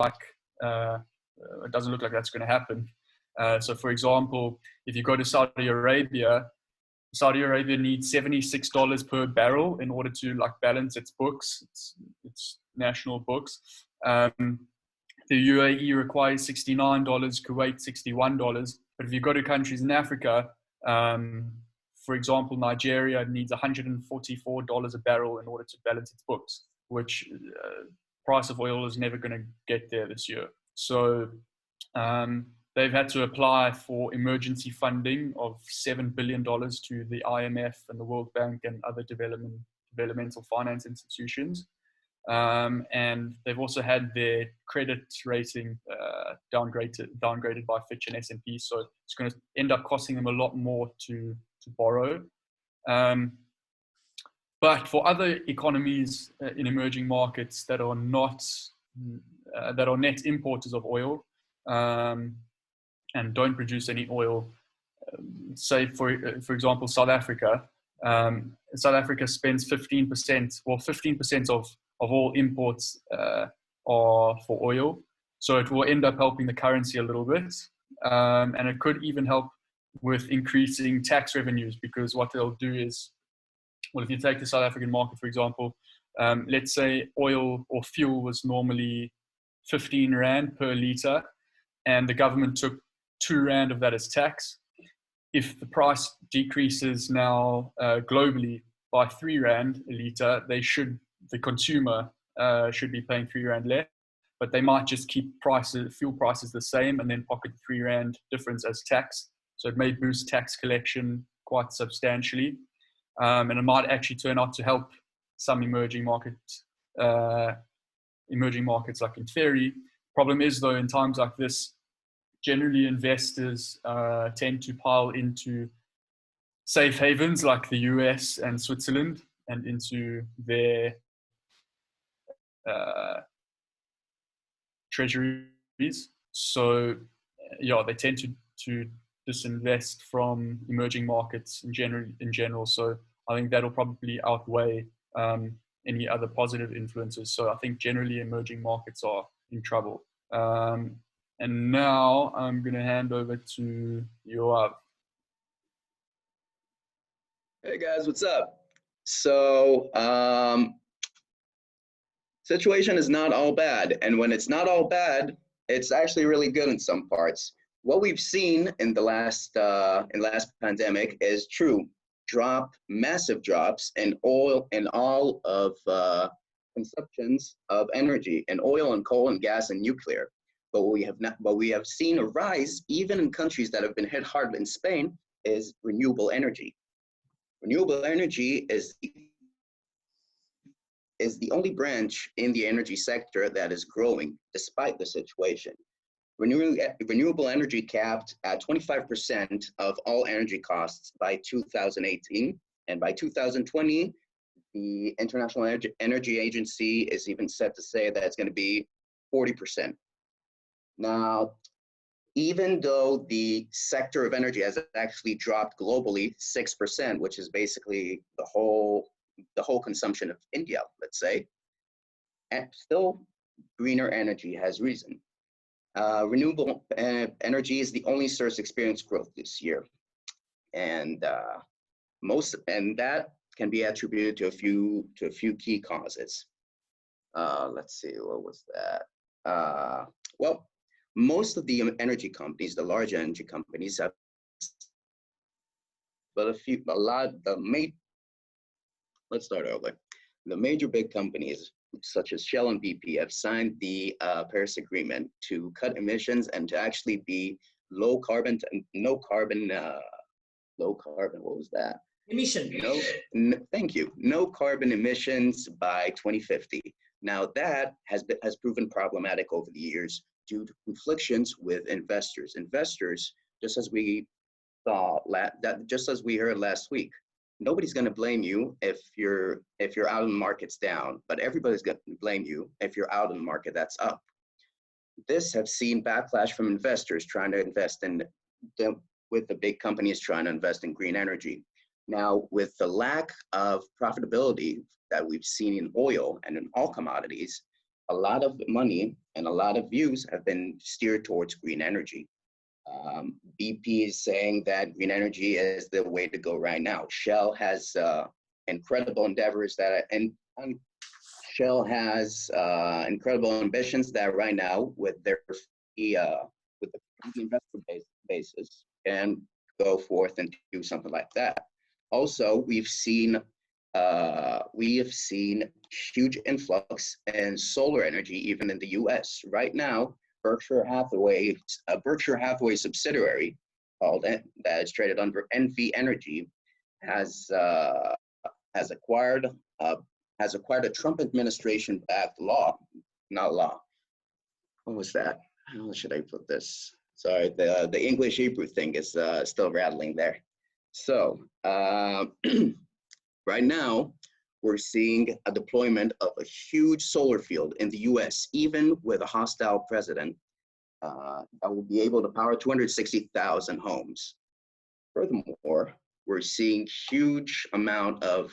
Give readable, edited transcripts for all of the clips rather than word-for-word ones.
it doesn't look like that's going to happen. So, for example, if you go to Saudi Arabia needs $76 per barrel in order to balance its books, its national books. The UAE requires $69, Kuwait $61. But if you go to countries in Africa, for example, Nigeria needs $144 a barrel in order to balance its books, which price of oil is never going to get there this year. So they've had to apply for emergency funding of $7 billion to the IMF and the World Bank and other developmental finance institutions. And they've also had their credit rating downgraded by Fitch and S&P. So it's going to end up costing them a lot more to borrow. But for other economies in emerging markets that are not net importers of oil and don't produce any oil, say for example South Africa. South Africa spends 15% of all imports are for oil. So it will end up helping the currency a little bit. And it could even help with increasing tax revenues, because what they'll do is, well, if you take the South African market, for example, let's say oil or fuel was normally 15 Rand per litre, and the government took 2 Rand of that as tax. If the price decreases now globally by 3 Rand a litre, the consumer should be paying 3 Rand less, but they might just keep fuel prices the same and then pocket 3 Rand difference as tax. So it may boost tax collection quite substantially. And it might actually turn out to help some emerging markets, like in theory. Problem is, though, in times like this, generally investors tend to pile into safe havens like the US and Switzerland and into their treasuries. So, yeah, they tend to disinvest from emerging markets in general. So I think that'll probably outweigh any other positive influences. So I think generally emerging markets are in trouble. And now I'm going to hand over to Yoav. Hey guys, what's up? So situation is not all bad. And when it's not all bad, it's actually really good in some parts. What we've seen in the last pandemic is massive drops in oil and all of consumptions of energy in oil and coal and gas and nuclear. But we have seen a rise even in countries that have been hit hard. In Spain is renewable energy. Renewable energy is the only branch in the energy sector that is growing despite the situation. Renewable energy capped at 25% of all energy costs by 2018, and by 2020, the International Energy Agency is even set to say that it's going to be 40%. Now, even though the sector of energy has actually dropped globally 6%, which is basically the whole consumption of India, let's say, and still greener energy has risen. Renewable energy is the only source to experience growth this year, and that can be attributed to a few key causes. Let's see, what was that? Well, most of the energy companies, the large energy companies, have, but let's start over. The major big companies, such as Shell and BP, have signed the Paris Agreement to cut emissions and to actually be low carbon. What was that? Emission. Thank you. No carbon emissions by 2050. Now that has proven problematic over the years due to conflictions with investors. Investors, just as we heard last week, nobody's going to blame you if you're out in the market's down, but everybody's going to blame you if you're out in the market that's up. This has seen backlash from investors trying to invest with the big companies trying to invest in green energy. Now, with the lack of profitability that we've seen in oil and in all commodities, a lot of money and a lot of views have been steered towards green energy. BP is saying that green energy is the way to go right now. Shell has incredible endeavors that, and Shell has incredible ambitions that right now with their with the investor basis can go forth and do something like that. Also, we have seen huge influx in solar energy even in the U.S. Right now. Berkshire Hathaway, a Berkshire Hathaway subsidiary called that is traded under NV Energy, has acquired a Trump administration-backed not law. What was that? How should I put this? Sorry, the English Hebrew thing is still rattling there. So right now, we're seeing a deployment of a huge solar field in the US, even with a hostile president, that will be able to power 260,000 homes. Furthermore, we're seeing huge amount of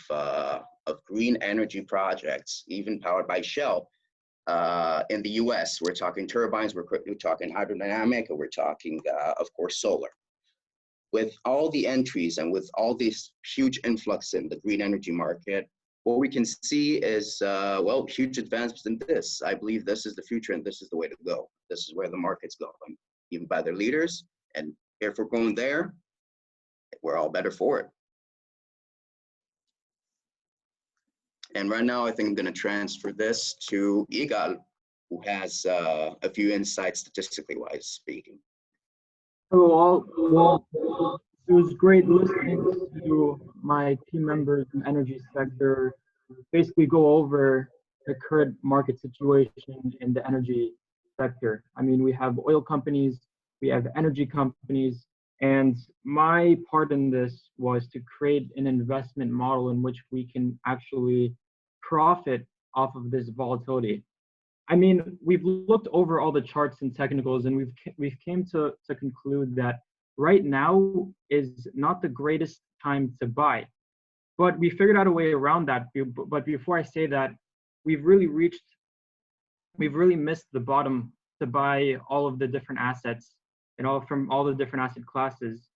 green energy projects, even powered by Shell, in the US. We're talking turbines, we're talking hydrodynamic, and we're talking, of course, solar. With all the entries and with all this huge influx in the green energy market, what we can see is, well, huge advancements in this. I believe this is the future and this is the way to go. This is where the market's going, even by their leaders. And if we're going there, we're all better for it. And right now, I think I'm going to transfer this to Igal, who has a few insights statistically wise speaking. Hello all. Well, it was great listening to my team members in the energy sector basically go over the current market situation in the energy sector. I mean, we have oil companies, we have energy companies, and my part in this was to create an investment model in which we can actually profit off of this volatility. I mean, we've looked over all the charts and technicals, and we've came to conclude that right now is not the greatest time to buy. But we figured out a way around that. But before I say that, we've really missed the bottom to buy all of the different assets and from all the different asset classes.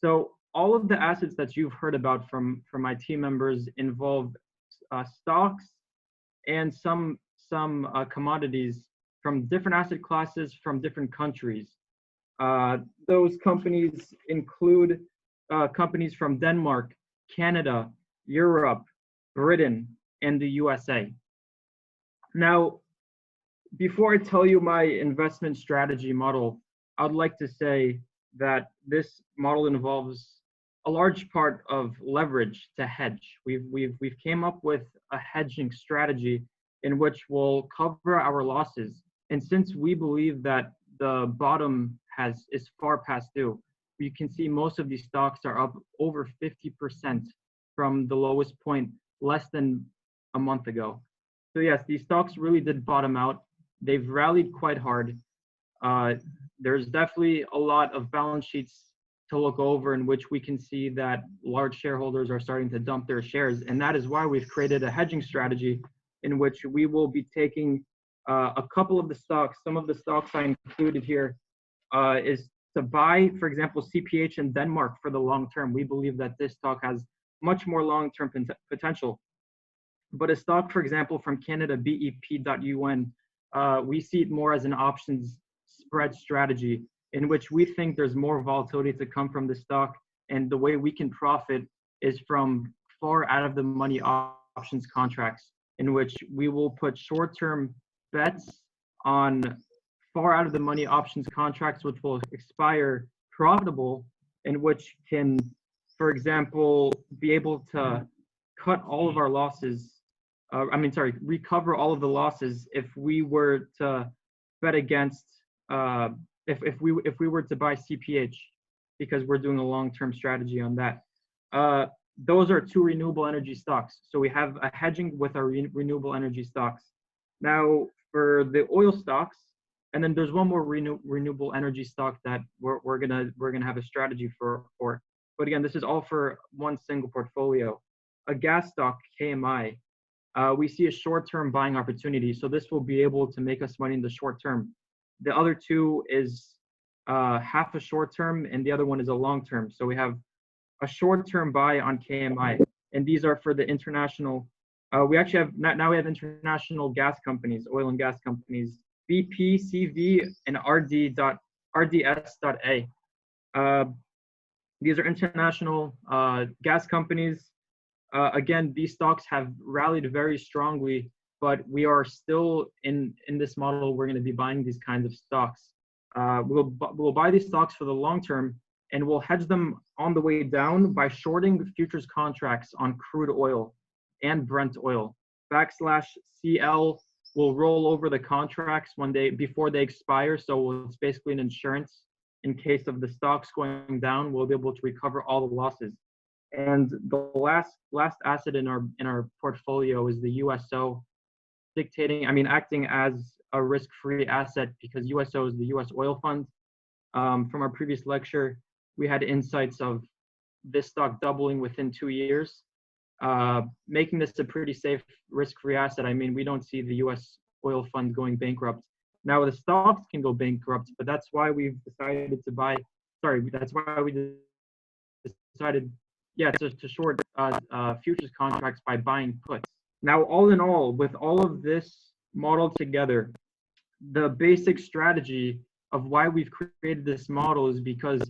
So all of the assets that you've heard about from my team members involve stocks and some commodities from different asset classes from different countries. Those companies include companies from Denmark, Canada, Europe, Britain, and the USA. Now, before I tell you my investment strategy model, I'd like to say that this model involves a large part of leverage to hedge. We've came up with a hedging strategy in which we'll cover our losses. And since we believe that the bottom is far past due, you can see most of these stocks are up over 50% from the lowest point less than a month ago. So yes, these stocks really did bottom out. They've rallied quite hard. There's definitely a lot of balance sheets to look over in which we can see that large shareholders are starting to dump their shares. And that is why we've created a hedging strategy in which we will be taking a couple of the stocks. Some of the stocks I included here is to buy, for example, CPH in Denmark for the long term. We believe that this stock has much more long-term potential. But a stock, for example, from Canada, BEP.UN, we see it more as an options spread strategy in which we think there's more volatility to come from the stock. And the way we can profit is from far out of the money options contracts, in which we will put short-term bets on far out of the money options contracts, which will expire profitable, and which can, for example, be able to cut all of our losses. Recover all of the losses if we were to bet against, if we were to buy CPH, because we're doing a long-term strategy on that. Those are two renewable energy stocks. So we have a hedging with our renewable energy stocks. Now for the oil stocks, and then there's one more renewable energy stock that we're gonna have a strategy for. But again, this is all for one single portfolio. A gas stock, KMI. we see a short-term buying opportunity. So this will be able to make us money in the short term. The other two is half a short term, and the other one is a long term. So we have a short-term buy on KMI, and these are for the international. We actually have now we have international gas companies, oil and gas companies, BP, CV, and RDS.A. These are international gas companies. Again, these stocks have rallied very strongly, but we are still in this model. We're going to be buying these kinds of stocks. We'll buy these stocks for the long term, and we'll hedge them on the way down by shorting futures contracts on crude oil and Brent oil. /CL will roll over the contracts before they expire. So it's basically an insurance in case of the stocks going down. We'll be able to recover all the losses. And the last asset in our portfolio is the USO, acting as a risk-free asset, because USO is the US oil fund. From our previous lecture, we had insights of this stock doubling within 2 years, making this a pretty safe risk-free asset. I mean, we don't see the US oil fund going bankrupt. Now the stocks can go bankrupt, but that's why we've decided to buy. That's why we decided, to short futures contracts by buying puts. Now, all in all, with all of this modeled together, the basic strategy of why we've created this model is because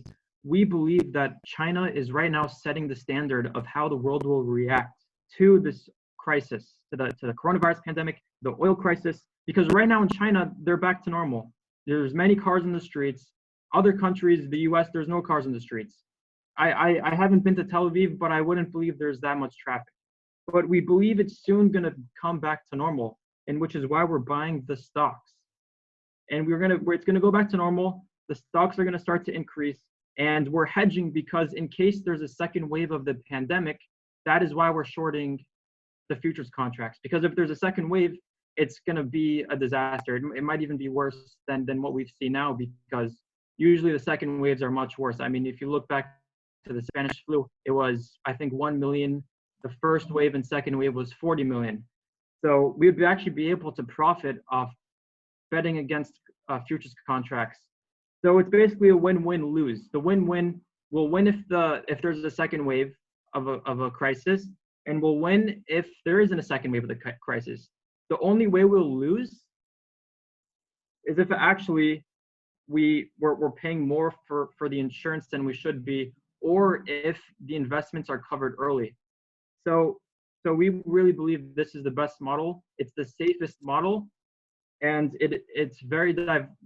we believe that China is right now setting the standard of how the world will react to this crisis, to the coronavirus pandemic, the oil crisis, because right now in China, they're back to normal. There's many cars in the streets. Other countries, the US, there's no cars in the streets. I haven't been to Tel Aviv, but I wouldn't believe there's that much traffic. But we believe it's soon going to come back to normal, and which is why we're buying the stocks. And it's going to go back to normal. The stocks are going to start to increase, and we're hedging because in case there's a second wave of the pandemic, that is why we're shorting the futures contracts. Because if there's a second wave, it's going to be a disaster. It might even be worse than what we've seen now, because usually the second waves are much worse. I mean, if you look back to the Spanish flu, it was, I think, 1 million. The first wave and second wave was 40 million. So we would actually be able to profit off betting against futures contracts. So it's basically a win-win-lose. The win-win will win if there's a second wave of a crisis, and we'll win if there isn't a second wave of the crisis. The only way we'll lose is if actually we're paying more for the insurance than we should be, or if the investments are covered early. So we really believe this is the best model. It's the safest model, and it's very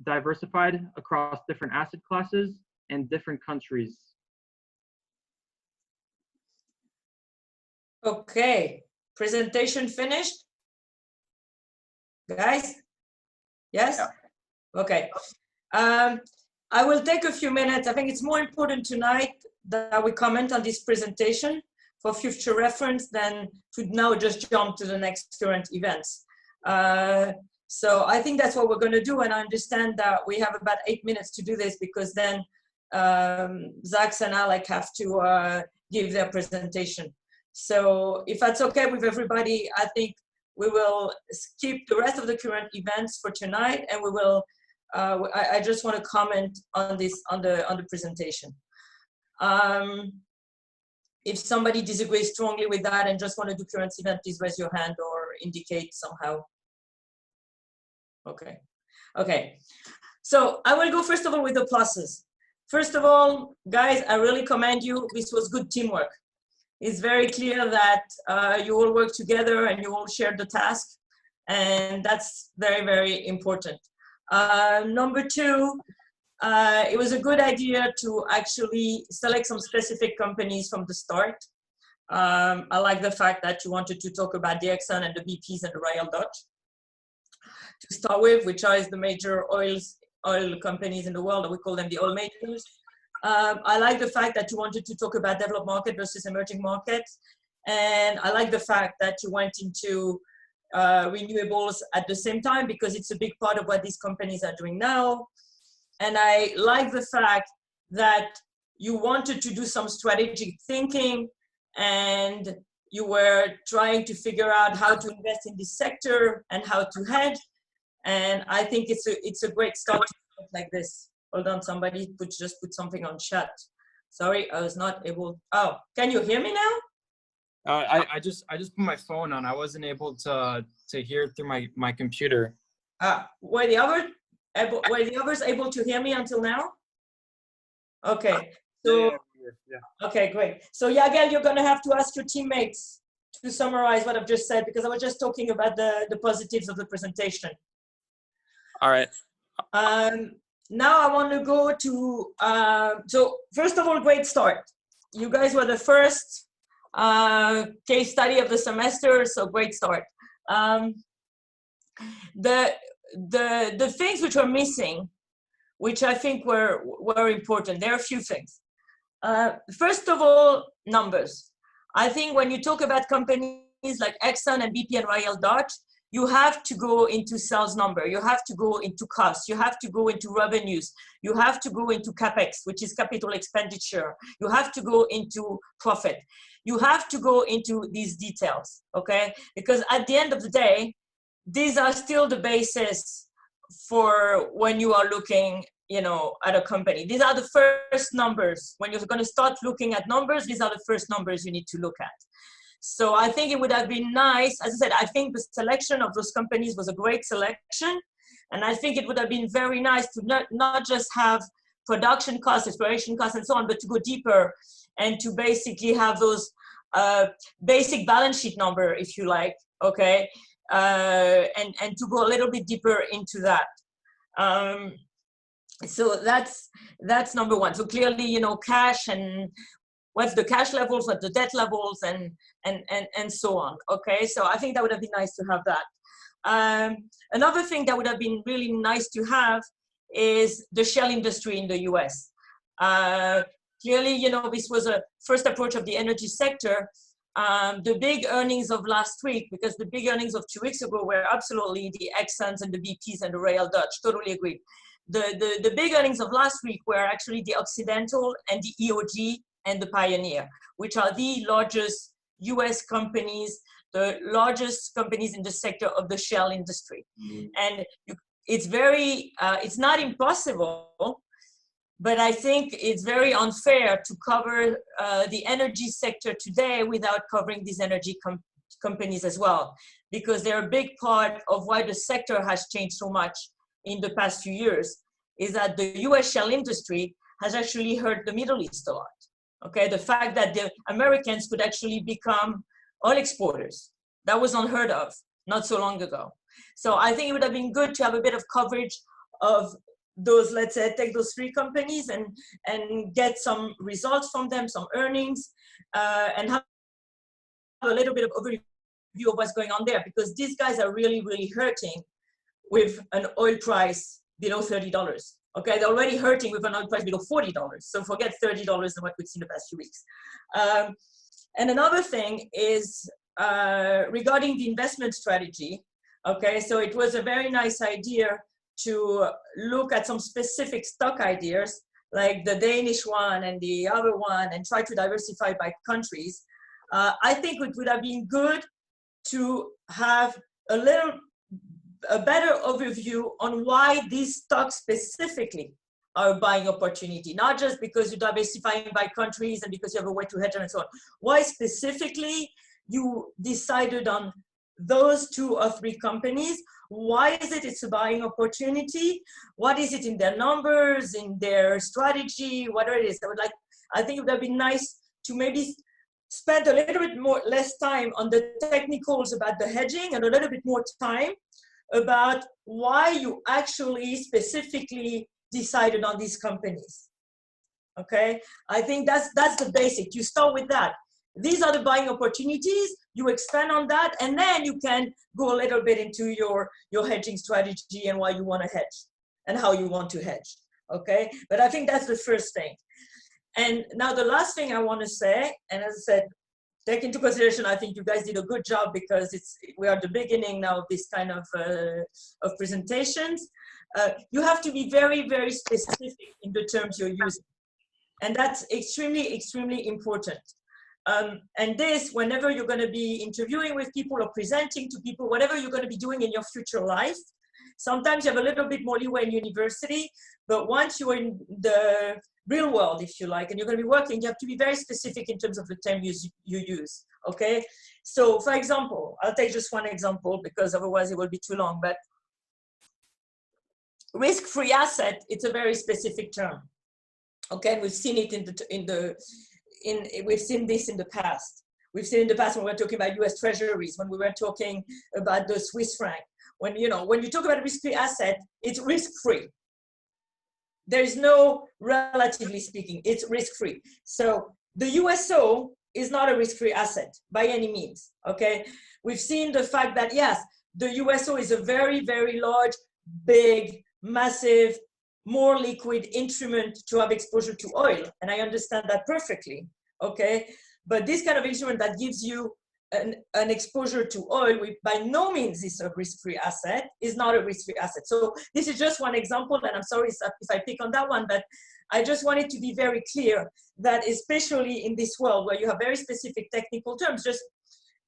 diversified across different asset classes and different countries. Okay, presentation finished, guys? Yes? Yeah. Okay. I will take a few minutes. I think it's more important tonight that we comment on this presentation for future reference than to now just jump to the next current events. So I think that's what we're going to do, and I understand that we have about 8 minutes to do this, because then Zax and Alec have to give their presentation. So if that's okay with everybody, I think we will skip the rest of the current events for tonight, and we will. I just want to comment on this on the presentation. If somebody disagrees strongly with that and just want to do current event, please raise your hand or indicate somehow. Okay. Okay. So I will go first of all with the pluses. First of all, guys, I really commend you. This was good teamwork. It's very clear that you all work together and you all share the task, and that's very, very important. Number two, it was a good idea to actually select some specific companies from the start. I like the fact that you wanted to talk about the Exxon and the BPs and the Royal Dutch to start with, which are the major oil companies in the world. We call them the oil majors. I like the fact that you wanted to talk about developed market versus emerging markets. And I like the fact that you went into renewables at the same time, because it's a big part of what these companies are doing now. And I like the fact that you wanted to do some strategic thinking and you were trying to figure out how to invest in this sector and how to hedge. And I think it's a great start like this. Hold on, somebody just put something on chat. Sorry, I was not able. Oh, can you hear me now? I just put my phone on. I wasn't able to hear through my computer. Were the others able to hear me until now? Okay. So yeah. Okay, great. So Yagel, you're gonna have to ask your teammates to summarize what I've just said, because I was just talking about the positives of the presentation. All right. Now I want to go to, so first of all, great start. You guys were the first case study of the semester, so great start. The things which are missing, which I think were important, there are a few things. First of all, numbers. I think when you talk about companies like Exxon and BP and Royal Dutch, you have to go into sales number, you have to go into costs, you have to go into revenues, you have to go into CapEx, which is capital expenditure, you have to go into profit, you have to go into these details, okay? Because at the end of the day, these are still the basis for when you are looking, you know, at a company. These are the first numbers. When you're going to start looking at numbers, these are the first numbers you need to look at. So I think it would have been nice, as I said, I think the selection of those companies was a great selection. And I think it would have been very nice to not just have production costs, exploration costs, and so on, but to go deeper and to basically have those basic balance sheet number, if you like, okay? And to go a little bit deeper into that. So that's number one. So clearly, you know, cash and what's the cash levels, what the debt levels, and so on. Okay, so I think that would have been nice to have that. Another thing that would have been really nice to have is the shale industry in the US. Clearly, you know, this was a first approach of the energy sector. The big earnings of last week, because the big earnings of 2 weeks ago were absolutely the Exxons and the BPs and the Royal Dutch, totally agreed. The big earnings of last week were actually the Occidental and the EOG and the Pioneer, which are the largest US companies, the largest companies in the sector of the shale industry. And it's very, it's not impossible, but I think it's very unfair to cover the energy sector today without covering these energy companies as well, because they're a big part of why the sector has changed so much in the past few years, is that the US shale industry has actually hurt the Middle East a lot. Okay, the fact that the Americans could actually become oil exporters, that was unheard of not so long ago. So I think it would have been good to have a bit of coverage of those, let's say, take those three companies and get some results from them, some earnings, and have a little bit of overview of what's going on there, because these guys are really, really hurting with an oil price below $30. Okay, they're already hurting with an oil price below $40. So forget $30 and what we've seen the past few weeks. And another thing is regarding the investment strategy. Okay, so it was a very nice idea to look at some specific stock ideas, like the Danish one and the other one, and try to diversify by countries. I think it would have been good to have a better overview on why these stocks specifically are a buying opportunity, not just because you're diversifying by countries and because you have a way to hedge and so on. Why specifically you decided on those 2 or 3 companies? Why is it it's a buying opportunity? What is it in their numbers, in their strategy, whatever it is? I think it would have been nice to maybe spend a little bit less time on the technicals about the hedging and a little bit more time about why you actually specifically decided on these companies. Okay, I think that's the basic. You start with that. These are the buying opportunities. You expand on that, and then you can go a little bit into your hedging strategy and why you want to hedge and how you want to hedge. Okay, but I think that's the first thing. And now the last thing I want to say, and as I said, take into consideration, I think you guys did a good job, because we are at the beginning now of this kind of presentations. You have to be very, very specific in the terms you're using. And that's extremely, extremely important. And this, whenever you're going to be interviewing with people or presenting to people, whatever you're going to be doing in your future life, sometimes you have a little bit more leeway in university, but once you're in the real world, if you like, and you're going to be working, you have to be very specific in terms of the term you use, okay? So for example, I'll take just one example because otherwise it will be too long, but risk-free asset, it's a very specific term, okay? And we've seen it we've seen this in the past. We've seen in the past when we were talking about US treasuries, when we were talking about the Swiss franc. When you talk about a risk-free asset, it's risk-free. There is no, relatively speaking, it's risk-free. So the USO is not a risk-free asset by any means, okay? We've seen the fact that, yes, the USO is a very, very large, big, massive, more liquid instrument to have exposure to oil. And I understand that perfectly, okay? But this kind of instrument that gives you an exposure to oil, which by no means is a risk-free asset, is not a risk-free asset. So this is just one example, and I'm sorry if I pick on that one, but I just wanted to be very clear that especially in this world where you have very specific technical terms, just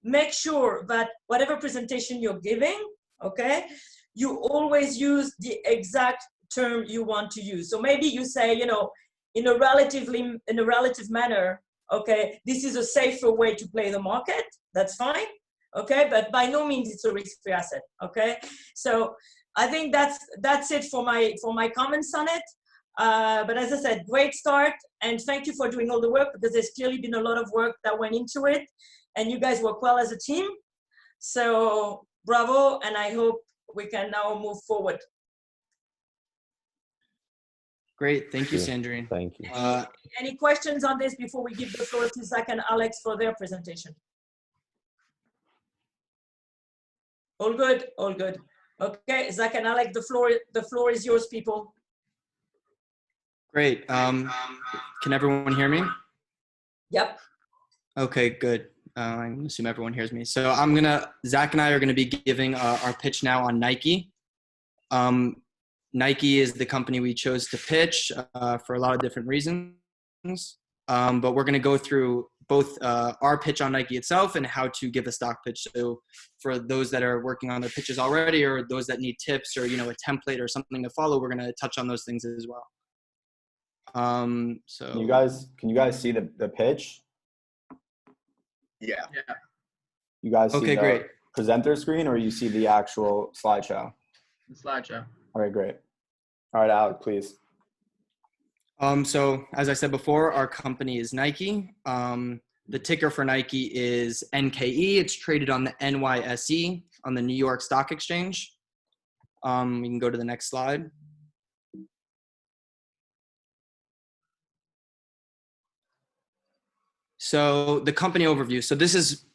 make sure that whatever presentation you're giving, okay, you always use the exact term you want to use. So maybe you say, in a relative manner, okay, this is a safer way to play the market. That's fine, okay, but by no means it's a risk-free asset, okay. So I think that's it for my comments on it. But as I said, great start, and thank you for doing all the work because there's clearly been a lot of work that went into it, and you guys work well as a team. So bravo, and I hope we can now move forward. Great, thank you, Sandrine. Thank you. Any questions on this before we give the floor to Zach and Alex for their presentation? All good, all good. Okay, Zach and Alex, the floor is yours, people. Great. Can everyone hear me? Yep. Okay, good. I assume everyone hears me. So Zach and I are gonna be giving our pitch now on Nike. Nike is the company we chose to pitch for a lot of different reasons. But we're going to go through both our pitch on Nike itself and how to give a stock pitch. So for those that are working on their pitches already, or those that need tips or, a template or something to follow, we're going to touch on those things as well. So can you guys see the pitch? Yeah. You guys see the great. presenter screen, or you see the actual slideshow? The slideshow. All right, great. All right, Alec, please. So as I said before, our company is Nike. The ticker for Nike is NKE. It's traded on the NYSE on the New York Stock Exchange. We can go to the next slide. So the company overview. So this is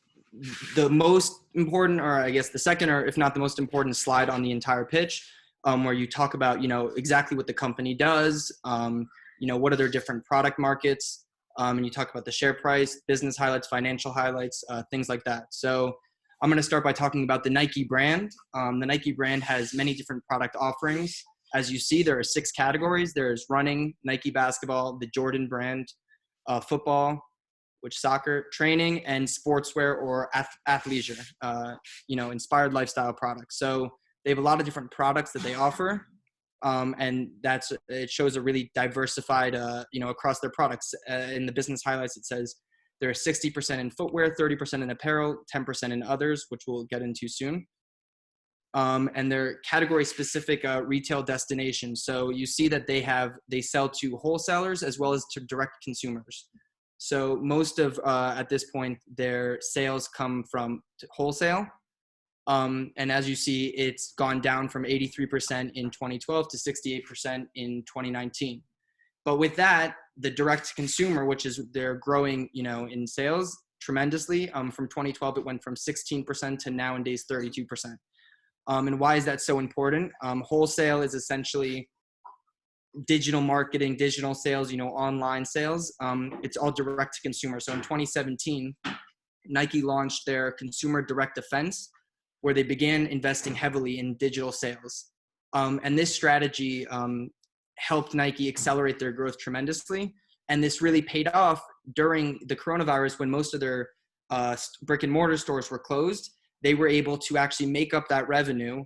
the most important, or I guess the second, or if not the most important slide on the entire pitch, where you talk about, exactly what the company does, what are their different product markets, and you talk about the share price, business highlights, financial highlights, things like that. So I'm going to start by talking about the Nike brand. The Nike brand has many different product offerings. As you see, there are 6 categories. There's running, Nike basketball, the Jordan brand, football, which soccer, training, and sportswear or athleisure, inspired lifestyle products. So they have a lot of different products that they offer, and it shows a really diversified, across their products. In the business highlights, it says there are 60% in footwear, 30% in apparel, 10% in others, which we'll get into soon. And they're category-specific retail destinations. So you see that they sell to wholesalers as well as to direct consumers. So most of, at this point, their sales come from wholesale. And as you see, it's gone down from 83% in 2012 to 68% in 2019. But with that, the direct to consumer, which is they're growing, in sales tremendously. From 2012, it went from 16% to nowadays 32%. And why is that so important? Wholesale is essentially digital marketing, digital sales, online sales. It's all direct to consumer. So in 2017, Nike launched their consumer direct offense, where they began investing heavily in digital sales. And this strategy helped Nike accelerate their growth tremendously. And this really paid off during the coronavirus, when most of their brick and mortar stores were closed, they were able to actually make up that revenue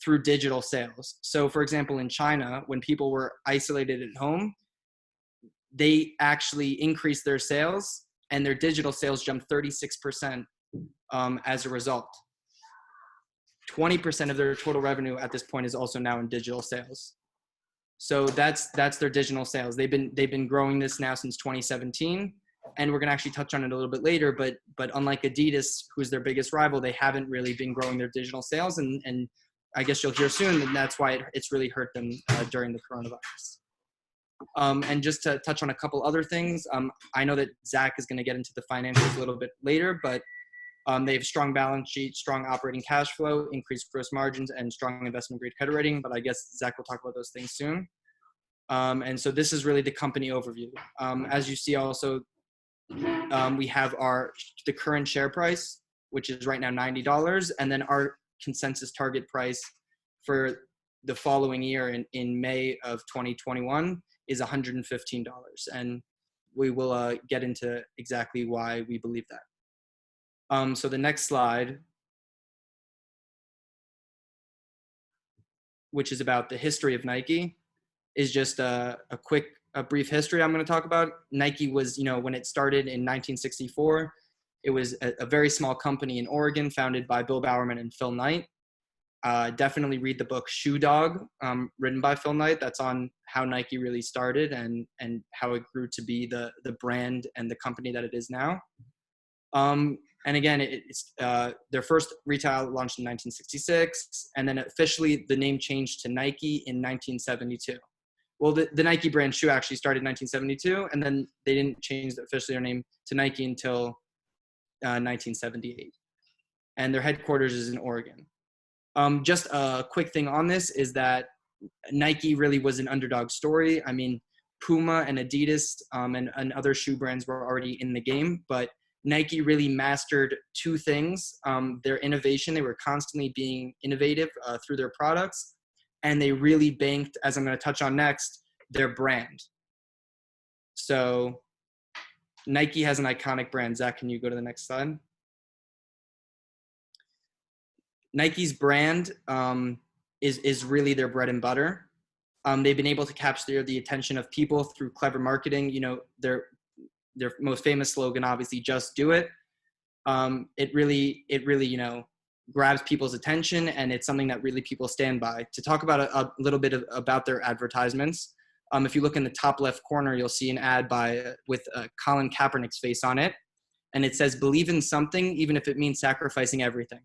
through digital sales. So for example, in China, when people were isolated at home, they actually increased their sales, and their digital sales jumped 36% as a result. 20% of their total revenue at this point is also now in digital sales. So that's their digital sales. They've been growing this now since 2017, and we're gonna actually touch on it a little bit later. But unlike Adidas, who's their biggest rival, they haven't really been growing their digital sales, and I guess you'll hear soon that that's why it's really hurt them during the coronavirus. And just to touch on a couple other things, I know that Zach is going to get into the financials a little bit later, but they have a strong balance sheet, strong operating cash flow, increased gross margins, and strong investment grade credit rating. But I guess Zach will talk about those things soon. And so this is really the company overview. As you see also, we have the current share price, which is right now $90, and then our consensus target price for the following year in May of 2021 is $115. And we will get into exactly why we believe that. So the next slide, which is about the history of Nike, is just a brief history I'm going to talk about. Nike was, when it started in 1964, it was a very small company in Oregon founded by Bill Bowerman and Phil Knight. Definitely read the book Shoe Dog, written by Phil Knight. That's on how Nike really started and how it grew to be the brand and the company that it is now. And again, it's their first retail launched in 1966, and then officially the name changed to Nike in 1972. Well, the Nike brand shoe actually started in 1972, and then they didn't change officially their name to Nike until 1978. And their headquarters is in Oregon. Just a quick thing on this is that Nike really was an underdog story. I mean, Puma and Adidas and other shoe brands were already in the game, but Nike really mastered two things. Their innovation, they were constantly being innovative through their products, and they really banked, as I'm going to touch on next, their brand. So Nike has an iconic brand. Zach, can you go to the next slide? Nike's brand is really their bread and butter. They've been able to capture the attention of people through clever marketing. Their most famous slogan, obviously, "Just do it." It really, grabs people's attention, and it's something that really people stand by. To talk about a little bit about their advertisements, if you look in the top left corner, you'll see an ad with Colin Kaepernick's face on it, and it says, "Believe in something, even if it means sacrificing everything."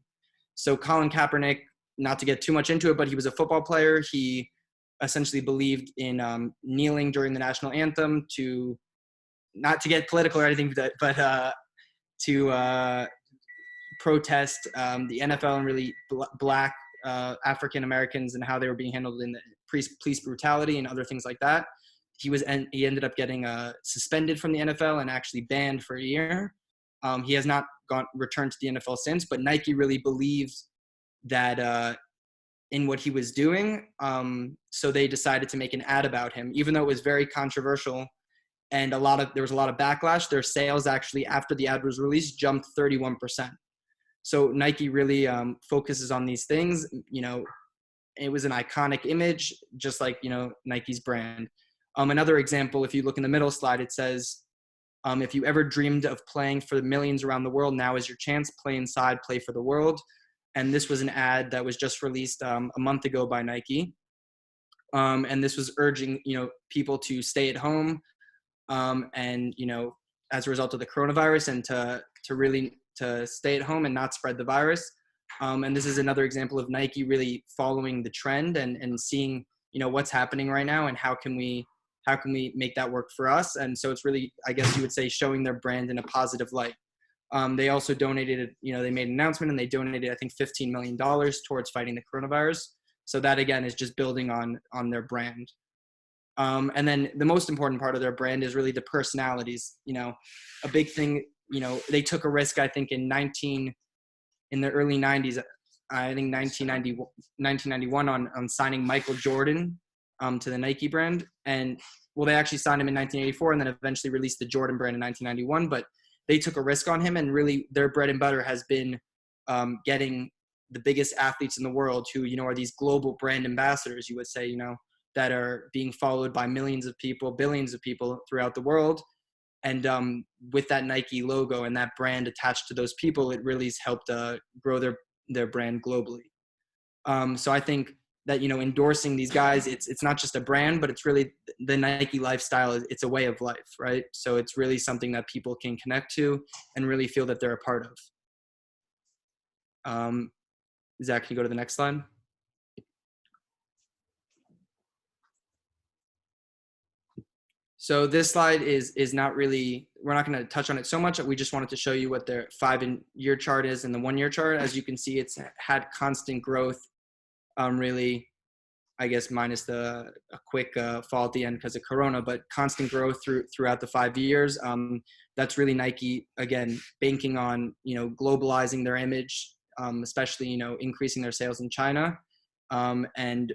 So Colin Kaepernick, not to get too much into it, but he was a football player. He essentially believed in kneeling during the national anthem not to get political or anything, but to protest the NFL and really black African Americans and how they were being handled in the police brutality and other things like that. He ended up getting suspended from the NFL and actually banned for a year. He has not returned to the NFL since, but Nike really believes that in what he was doing. So they decided to make an ad about him, even though it was very controversial and there was a lot of backlash. Their sales actually, after the ad was released, jumped 31%. So Nike really focuses on these things. It was an iconic image, just like, Nike's brand. Another example, if you look in the middle slide, it says, if you ever dreamed of playing for the millions around the world, now is your chance. Play inside, play for the world. And this was an ad that was just released a month ago by Nike. And this was urging, people to stay at home and, as a result of the coronavirus, and to stay at home and not spread the virus. And this is another example of Nike really following the trend and seeing, what's happening right now and how can we make that work for us. And so it's really, I guess you would say, showing their brand in a positive light. They also donated, they made an announcement and they donated, I think, $15 million towards fighting the coronavirus. So that, again, is just building on their brand. And then the most important part of their brand is really the personalities. A big thing, they took a risk, I think, in the early 90s, I think 1991 on signing Michael Jordan to the Nike brand. And well, they actually signed him in 1984 and then eventually released the Jordan brand in 1991. But they took a risk on him, and really their bread and butter has been getting the biggest athletes in the world who, you know, are these global brand ambassadors, you would say, you know, that are being followed by millions of people, billions of people throughout the world. And with that Nike logo and that brand attached to those people, it really has helped grow their brand globally. So I think that, you know, endorsing these guys, it's not just a brand, but it's really the Nike lifestyle. It's a way of life, right? So it's really something that people can connect to and really feel that they're a part of. Zach, can you go to the next slide? So this slide is not really, we're not going to touch on it so much. We just wanted to show you what their 5-year chart is and the 1-year chart. As you can see, it's had constant growth, really, I guess, minus a quick fall at the end because of Corona, but constant growth throughout the 5 years. That's really Nike, again, banking on, you know, globalizing their image, especially, you know, increasing their sales in China, and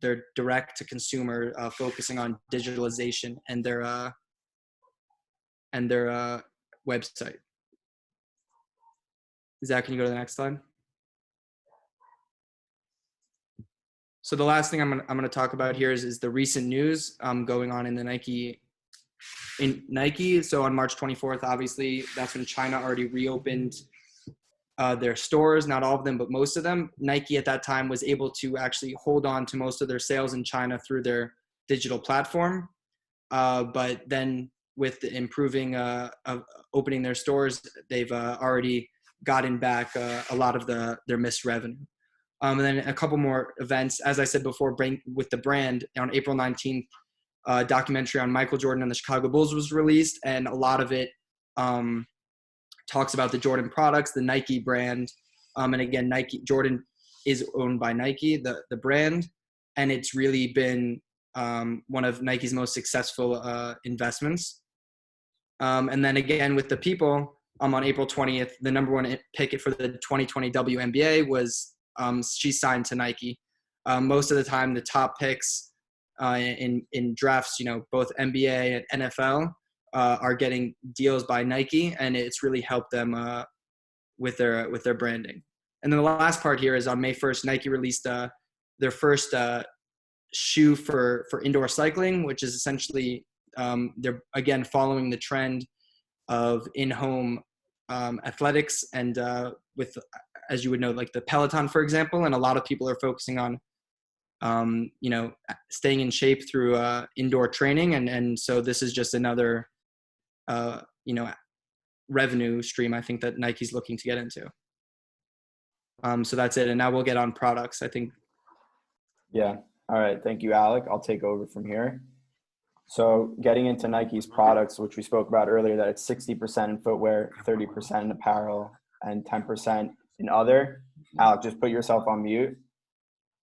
their direct to consumer, focusing on digitalization and their website. Zach, can you go to the next slide? So the last thing I'm gonna talk about here is the recent news going on in Nike. So on March 24th, obviously, that's when China already reopened their stores, not all of them, but most of them. Nike at that time was able to actually hold on to most of their sales in China through their digital platform. But then with the improving of opening their stores, they've already gotten back a lot of their missed revenue. And then a couple more events, as I said before, with the brand. On April 19th, a documentary on Michael Jordan and the Chicago Bulls was released, and a lot of it talks about the Jordan products, the Nike brand. And again, Jordan is owned by Nike, the brand, and it's really been one of Nike's most successful investments. And then again, with the people, on April 20th, the number one pick for the 2020 WNBA was, she signed to Nike. Most of the time, the top picks in drafts, you know, both NBA and NFL, are getting deals by Nike, and it's really helped them with their branding. And then the last part here is on May 1st, Nike released their first shoe for indoor cycling, which is essentially they're again following the trend of in-home athletics, and with, as you would know, like the Peloton, for example, and a lot of people are focusing on you know, staying in shape through indoor training, and so this is just another you know, revenue stream I think that Nike's looking to get into. So that's it, and now we'll get on products, I think. Yeah. All right. Thank you, Alec. I'll take over from here. So getting into Nike's products, which we spoke about earlier, that it's 60% in footwear, 30% in apparel, and 10% in other. Alec, just put yourself on mute.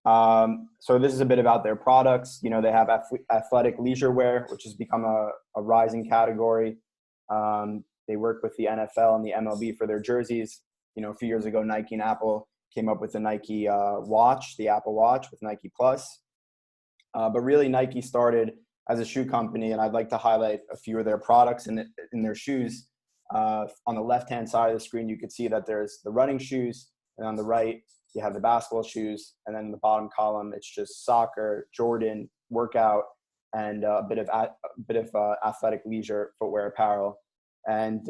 So this is a bit about their products. You know, they have athletic leisure wear, which has become a rising category. They work with the NFL and the MLB for their jerseys. You know, a few years ago, Nike and Apple came up with the Nike watch, the Apple Watch with Nike Plus. But really, Nike started as a shoe company, and I'd like to highlight a few of their products in their shoes. On the left-hand side of the screen, you could see that there's the running shoes, and on the right, you have the basketball shoes, and then in the bottom column, it's just soccer, Jordan, workout, and a bit of athletic leisure footwear apparel. And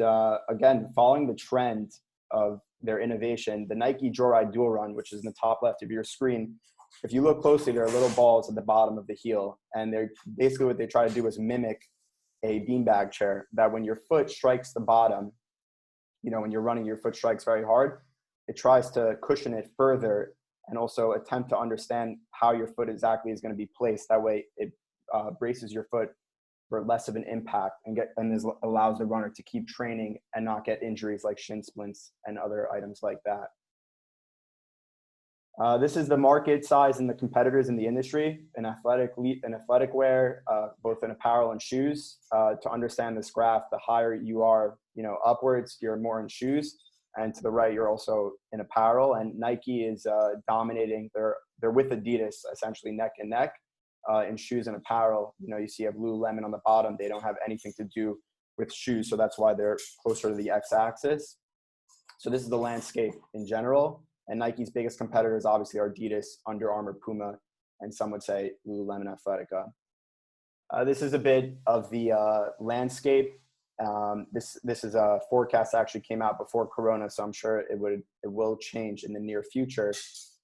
again, following the trend of their innovation, the Nike Joyride Dual Run, which is in the top left of your screen, if you look closely, there are little balls at the bottom of the heel, and they're basically what they try to do is mimic a beanbag chair, that when your foot strikes the bottom, you know, when you're running, your foot strikes very hard. It tries to cushion it further and also attempt to understand how your foot exactly is going to be placed. That way it braces your foot for less of an impact and allows the runner to keep training and not get injuries like shin splints and other items like that. This is the market size and the competitors in the industry in athletic wear, both in apparel and shoes. To understand this graph, the higher you are, you know, upwards, you're more in shoes. And to the right, you're also in apparel. And Nike is dominating. They're with Adidas, essentially neck and neck. in shoes and apparel. You see you have Lululemon on the bottom. They don't have anything to do with shoes, so that's why they're closer to the x-axis. So this is the landscape in general, and Nike's biggest competitors obviously are Adidas, Under Armour, Puma, and some would say Lululemon Athletica. This is a bit of the landscape. This is a forecast that actually came out before Corona, so I'm sure it will change in the near future.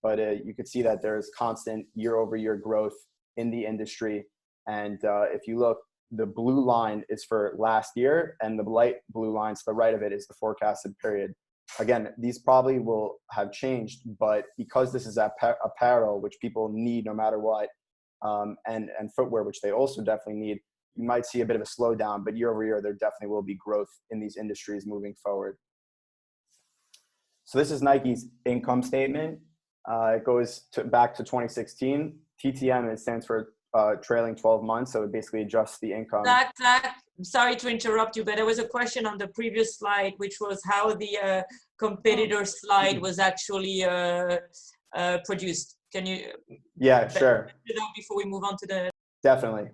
But you could see that there's constant year-over-year growth in the industry. And if you look, the blue line is for last year, and the light blue line to the right of it is the forecasted period. Again, these probably will have changed, but because this is apparel, which people need no matter what, and footwear, which they also definitely need, you might see a bit of a slowdown, but year over year, there definitely will be growth in these industries moving forward. So this is Nike's income statement. It goes back to 2016. TTM, it stands for trailing 12 months. So it basically adjusts the income. Zach, sorry to interrupt you, but there was a question on the previous slide, which was how the competitor slide was actually produced. Can you? Yeah, sure. Before we move on to the. Definitely.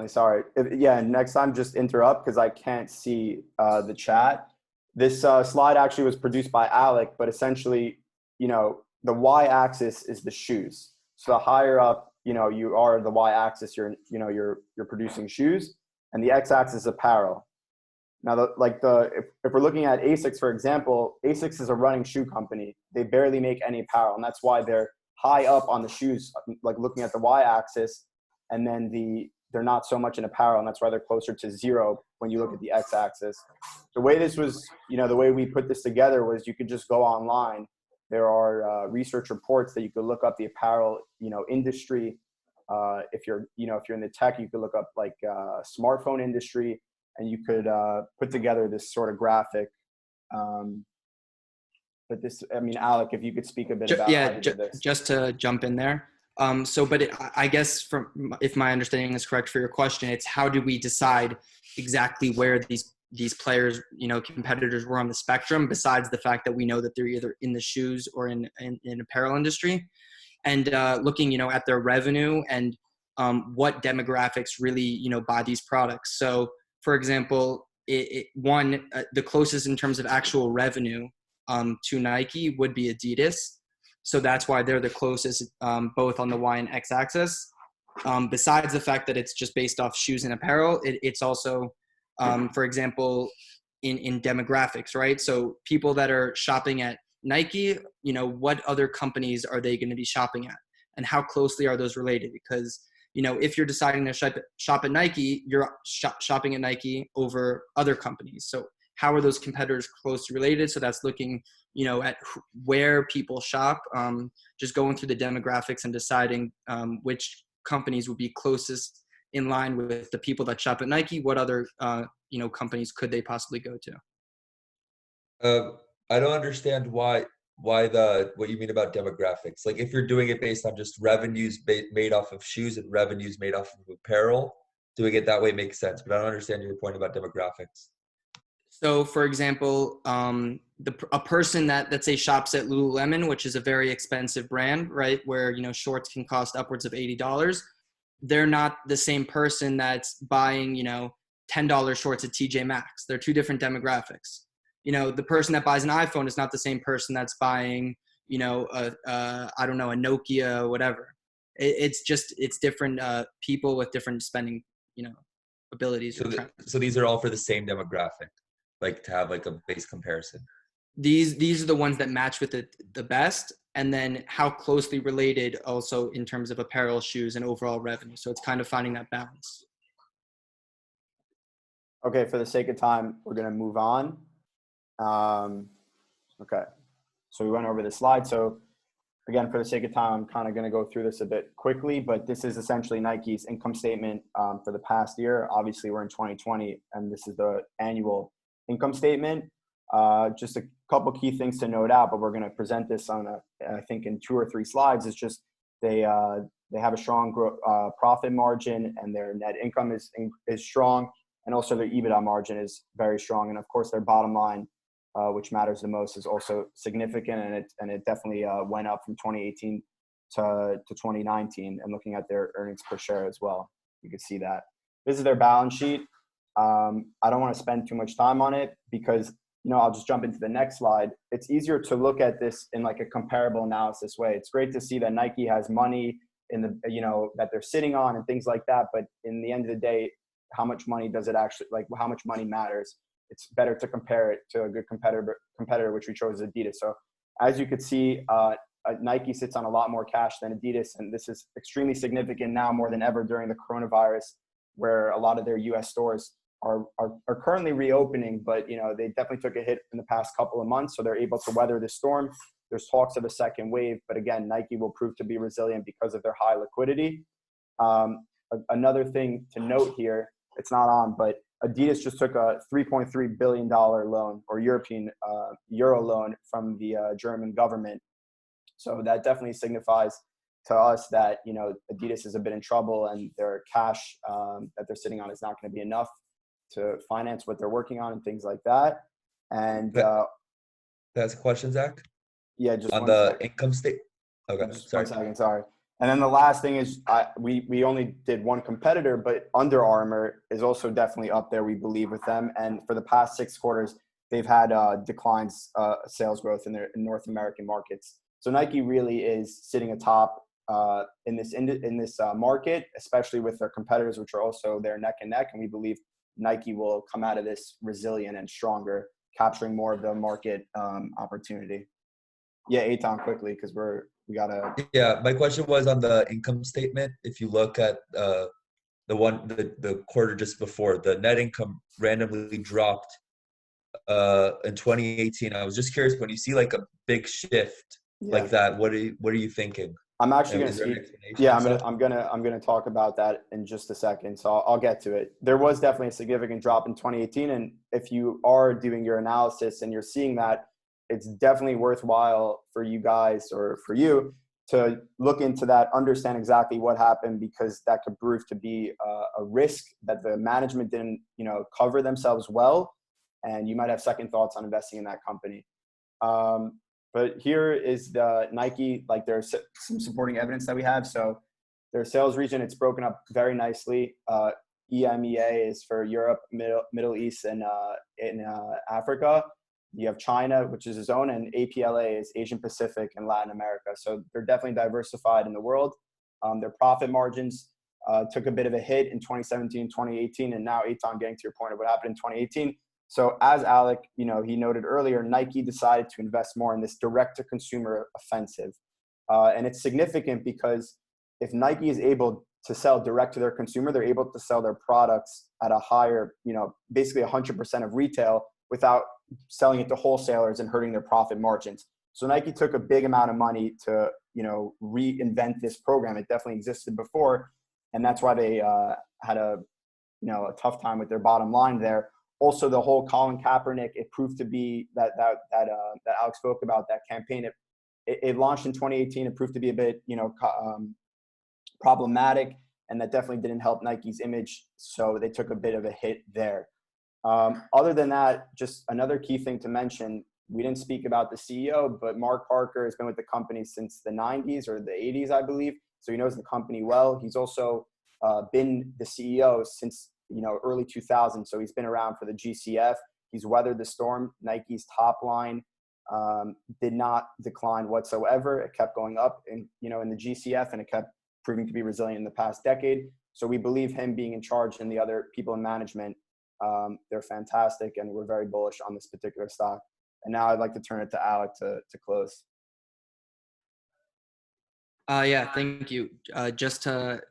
Sorry. Next time just interrupt because I can't see the chat. This slide actually was produced by Alec, but essentially, the y-axis is the shoes. So the higher up, you are the y-axis, you're producing shoes, and the x-axis is apparel. Now, if we're looking at ASICS, for example, ASICS is a running shoe company. They barely make any apparel, and that's why they're high up on the shoes, like looking at the y-axis, and then they're not so much in apparel, and that's why they're closer to zero when you look at the x-axis. The way this was, the way we put this together was you could just go online. There are research reports that you could look up the apparel, industry. If you're in the tech, you could look up like smartphone industry, and you could put together this sort of graphic. But this, Alec, if you could speak a bit about how you did this. Just to jump in there. I guess if my understanding is correct for your question, it's how do we decide exactly where these players, competitors were on the spectrum, besides the fact that we know that they're either in the shoes or in apparel industry, and looking, at their revenue and what demographics really, buy these products. So, for example, the closest in terms of actual revenue to Nike would be Adidas. So that's why they're the closest, both on the Y and X axis. Besides the fact that it's just based off shoes and apparel, it's also, for example, in demographics, right? So people that are shopping at Nike, what other companies are they going to be shopping at? And how closely are those related? Because, if you're deciding to shop at Nike, you're shopping at Nike over other companies. So how are those competitors closely related? So that's looking, at where people shop, just going through the demographics and deciding which companies would be closest in line with the people that shop at Nike. What other, companies could they possibly go to? I don't understand what you mean about demographics. Like if you're doing it based on just revenues made off of shoes and revenues made off of apparel, doing it that way makes sense. But I don't understand your point about demographics. So, for example, a person that, let's say, shops at Lululemon, which is a very expensive brand, right, where, shorts can cost upwards of $80, they're not the same person that's buying, $10 shorts at TJ Maxx. They're two different demographics. The person that buys an iPhone is not the same person that's buying, a Nokia or whatever. It's different people with different spending, abilities. So these are all for the same demographic, like to have like a base comparison. These are the ones that match with it the best, and then how closely related also in terms of apparel, shoes, and overall revenue. So it's kind of finding that balance. Okay, for the sake of time, we're going to move on. Okay, so we went over the slide. So again, for the sake of time, I'm kind of going to go through this a bit quickly, but this is essentially Nike's income statement for the past year. Obviously, we're in 2020, and this is the annual income statement. Just a couple key things to note out, but we're going to present this on, I think, in 2 or 3 slides. It's just they have a strong profit margin, and their net income is strong, and also their EBITDA margin is very strong, and of course their bottom line, which matters the most, is also significant, and it definitely went up from 2018 to 2019, and looking at their earnings per share as well, you can see that. This is their balance sheet. I don't want to spend too much time on it because, I'll just jump into the next slide. It's easier to look at this in like a comparable analysis way. It's great to see that Nike has money in the, that they're sitting on and things like that. But in the end of the day, how much money does it actually, like how much money matters? It's better to compare it to a good competitor, which we chose Adidas. So as you could see, Nike sits on a lot more cash than Adidas. And this is extremely significant now more than ever during the coronavirus, where a lot of their US stores are currently reopening, but they definitely took a hit in the past couple of months, so they're able to weather the storm. There's talks of a second wave, but again, Nike will prove to be resilient because of their high liquidity. Another thing to note here, it's not on, but Adidas just took a $3.3 billion loan, or European euro loan, from the German government. So that definitely signifies to us that Adidas is a bit in trouble, and their cash that they're sitting on is not going to be enough to finance what they're working on and things like that. And that's a question, Zach? Yeah, just on the income statement. Okay, just sorry. 1 second, sorry. And then the last thing is we only did one competitor, but Under Armour is also definitely up there, we believe, with them. And for the past 6 quarters, they've had declines, sales growth in their North American markets. So Nike really is sitting atop in this market, especially with their competitors, which are also there neck and neck. And we believe Nike will come out of this resilient and stronger, capturing more of the market opportunity. Yeah, Eitan, quickly, because we gotta. Yeah, my question was on the income statement. If you look at the quarter just before, the net income randomly dropped in 2018. I was just curious, when you see like a big shift like that, what are you thinking? I'm actually going to speak. Yeah, I'm gonna talk about that in just a second. So I'll get to it. There was definitely a significant drop in 2018, and if you are doing your analysis and you're seeing that, it's definitely worthwhile for you guys, or for you, to look into that, understand exactly what happened, because that could prove to be a risk that the management didn't, cover themselves well, and you might have second thoughts on investing in that company. But here is the Nike, like there's some supporting evidence that we have. So their sales region, it's broken up very nicely. EMEA is for Europe, Middle East, and in Africa. You have China, which is its own, and APLA is Asian Pacific and Latin America. So they're definitely diversified in the world. Their profit margins took a bit of a hit in 2017, 2018, and now Eitan, getting to your point of what happened in 2018. So as Alec, he noted earlier, Nike decided to invest more in this direct-to-consumer offensive. And it's significant because if Nike is able to sell direct to their consumer, they're able to sell their products at a higher, basically 100% of retail without selling it to wholesalers and hurting their profit margins. So Nike took a big amount of money to, reinvent this program. It definitely existed before, and that's why they had a tough time with their bottom line there. Also, the whole Colin Kaepernick, it proved to be that Alex spoke about, that campaign. It launched in 2018. It proved to be a bit, problematic, and that definitely didn't help Nike's image. So they took a bit of a hit there. Other than that, just another key thing to mention, we didn't speak about the CEO, but Mark Parker has been with the company since the 90s or the 80s, I believe. So he knows the company well. He's also been the CEO since early 2000s. So he's been around for the GCF. He's weathered the storm. Nike's top line did not decline whatsoever. It kept going up in the GCF, and it kept proving to be resilient in the past decade. So we believe him being in charge and the other people in management, they're fantastic, and we're very bullish on this particular stock. And now I'd like to turn it to Alec to close. Yeah, thank you. Just to,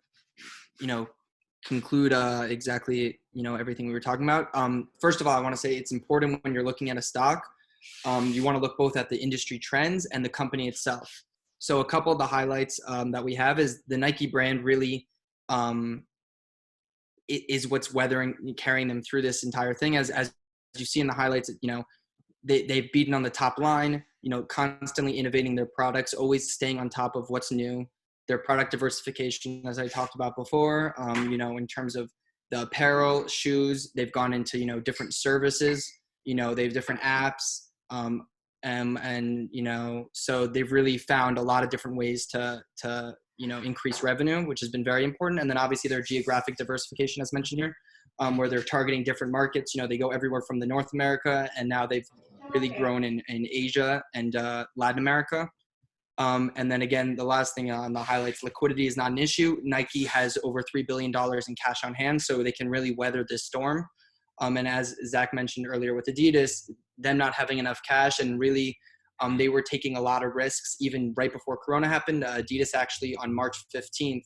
conclude exactly, everything we were talking about. First of all, I want to say it's important when you're looking at a stock, you want to look both at the industry trends and the company itself. So a couple of the highlights that we have is the Nike brand really is what's carrying them through this entire thing. As you see in the highlights, they've beaten on the top line, constantly innovating their products, always staying on top of what's new. Their product diversification, as I talked about before, in terms of the apparel, shoes, they've gone into, different services, they have different apps, And, you know, so they've really found a lot of different ways to, you know, increase revenue, which has been very important. And then obviously their geographic diversification, as mentioned here, where they're targeting different markets. You know, they go everywhere from the North America, and now they've really grown in Asia and Latin America. And then again, the last thing on the highlights, liquidity is not an issue. Nike has over $3 billion in cash on hand, so they can really weather this storm. And as Zach mentioned earlier with Adidas, them not having enough cash, and really they were taking a lot of risks even right before Corona happened. Adidas actually on March 15th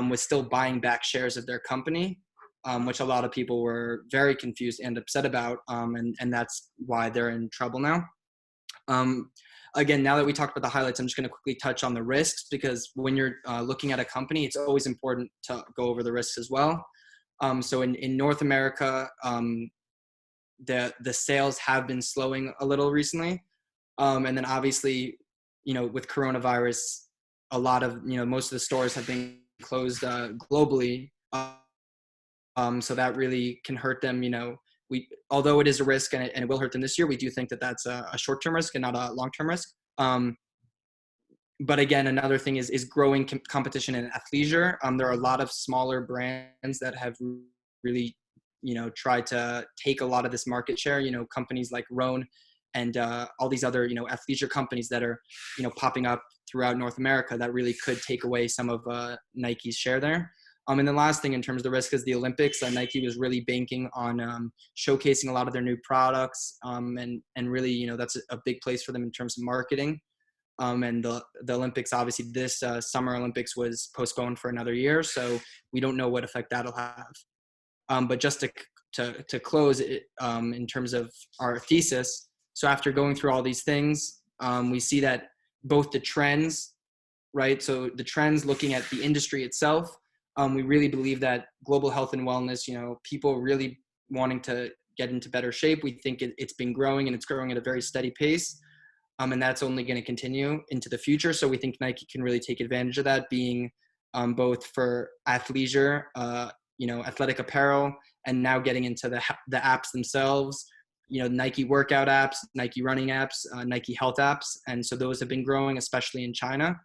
was still buying back shares of their company, which a lot of people were very confused and upset about. And that's why they're in trouble now. Again, now that we talked about the highlights, I'm just going to quickly touch on the risks, because when you're looking at a company, it's always important to go over the risks as well. So in North America, the sales have been slowing a little recently. And then obviously, you know, with coronavirus, a lot of, you know, most of the stores have been closed globally. So that really can hurt them. You know, although it is a risk and it will hurt them this year, we do think that that's a short-term risk and not a long-term risk. But again, another thing is growing competition in athleisure. There are a lot of smaller brands that have really, you know, tried to take a lot of this market share. You know, companies like Rhone and all these other, you know, athleisure companies that are, you know, popping up throughout North America that really could take away some of Nike's share there. And the last thing in terms of the risk is the Olympics. Nike was really banking on showcasing a lot of their new products, and really, you know, that's a big place for them in terms of marketing. And the Olympics, obviously this Summer Olympics was postponed for another year, so we don't know what effect that'll have. But just to close it, in terms of our thesis, so after going through all these things, we see that both the trends, right? So the trends looking at the industry itself, we really believe that global health and wellness, you know, people really wanting to get into better shape. We think it's been growing, and it's growing at a very steady pace. And that's only going to continue into the future. So we think Nike can really take advantage of that, being both for athleisure, you know, athletic apparel, and now getting into the apps themselves, you know, Nike workout apps, Nike running apps, Nike health apps. And so those have been growing, especially in China.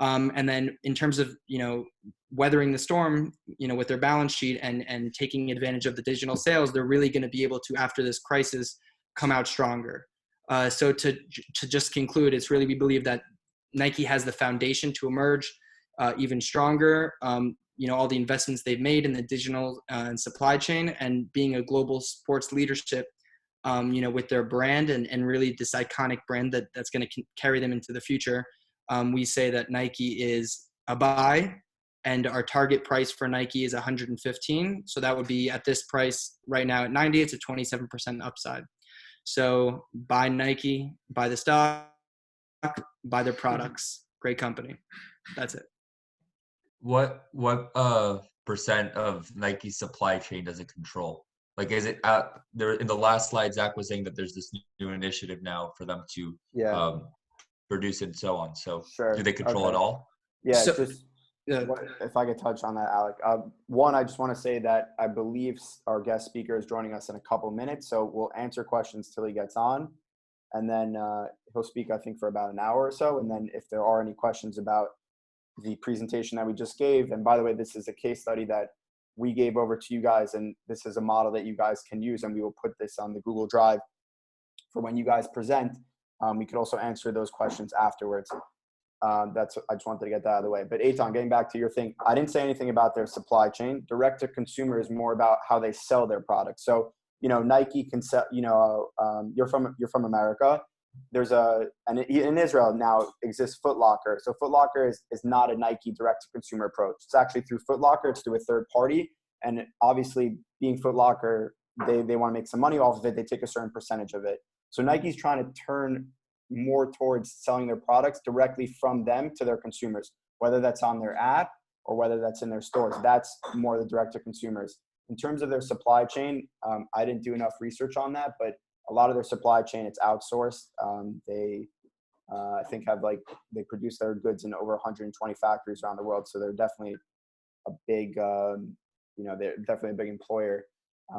And then in terms of, you know, weathering the storm, you know, with their balance sheet and taking advantage of the digital sales, they're really going to be able to, after this crisis, come out stronger. So to just conclude, it's really, we believe that Nike has the foundation to emerge even stronger. You know, all the investments they've made in the digital and supply chain, and being a global sports leadership, you know, with their brand and really this iconic brand that's going to carry them into the future. We say that Nike is a buy, and our target price for Nike is 115. So that would be at this price right now at 90, it's a 27% upside. So buy Nike, buy the stock, buy their products. Great company. That's it. What percent of Nike's supply chain does it control? Like, is it there in the last slide, Zach was saying that there's this new initiative now for them to produce and so on. So Sure. do they control it all? Yeah, So- just if I could touch on that, Alec. One, I just want to say that I believe our guest speaker is joining us in a couple minutes, so we'll answer questions till he gets on, and then he'll speak, I think, for about an hour or so. And then if there are any questions about the presentation that we just gave, and by the way, this is a case study that we gave over to you guys, and this is a model that you guys can use, and we will put this on the Google Drive for when you guys present. We could also answer those questions afterwards. I just wanted to get that out of the way. But Eitan, getting back to your thing, I didn't say anything about their supply chain. Direct to consumer is more about how they sell their products. So, you know, Nike can sell, you know, you're from America. And in Israel now exists Foot Locker. So Foot Locker is not a Nike direct to consumer approach. It's actually through Foot Locker. It's through a third party. And obviously being Foot Locker, they want to make some money off of it. They take a certain percentage of it. So Nike's trying to turn more towards selling their products directly from them to their consumers, whether that's on their app or whether that's in their stores. That's more the direct to consumers. In terms of their supply chain, I didn't do enough research on that, but a lot of their supply chain, it's outsourced. They, I think, they produce their goods in over 120 factories around the world. So they're definitely a big, they're definitely a big employer.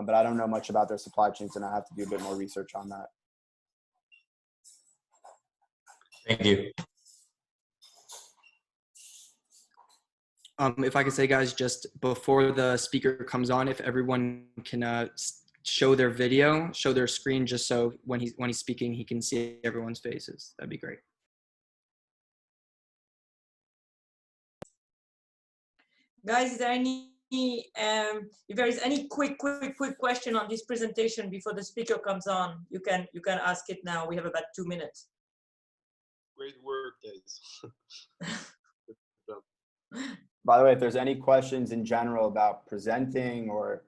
But I don't know much about their supply chains, and I have to do a bit more research on that. Thank you. If I could say, guys, just before the speaker comes on, if everyone can show their video, show their screen, just so when he's speaking, he can see everyone's faces. That'd be great. Guys, is there any if there is any quick question on this presentation before the speaker comes on, you can ask it now. We have about 2 minutes. Great work, guys. By the way, if there's any questions in general about presenting, or,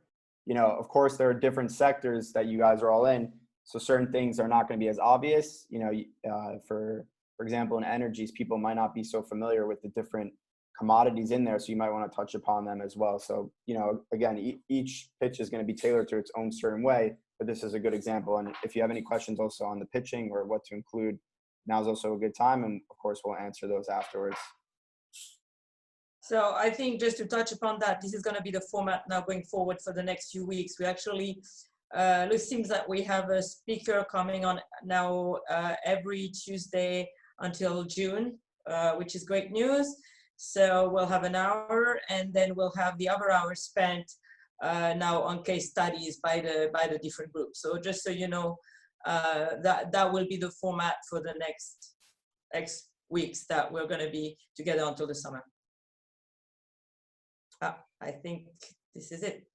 you know, of course there are different sectors that you guys are all in, so certain things are not going to be as obvious. You know, for example, in energies, people might not be so familiar with the different commodities in there, so you might want to touch upon them as well. So, you know, again, each pitch is going to be tailored to its own certain way, but this is a good example. And if you have any questions also on the pitching or what to include, now's also a good time, and of course we'll answer those afterwards. So I think just to touch upon that, this is going to be the format now going forward for the next few weeks. We actually, it seems that we have a speaker coming on now every Tuesday until June, which is great news. So we'll have an hour, and then we'll have the other hour spent now on case studies by the different groups. So just so you know, that will be the format for the next X weeks that we're going to be together until the summer. I think this is it.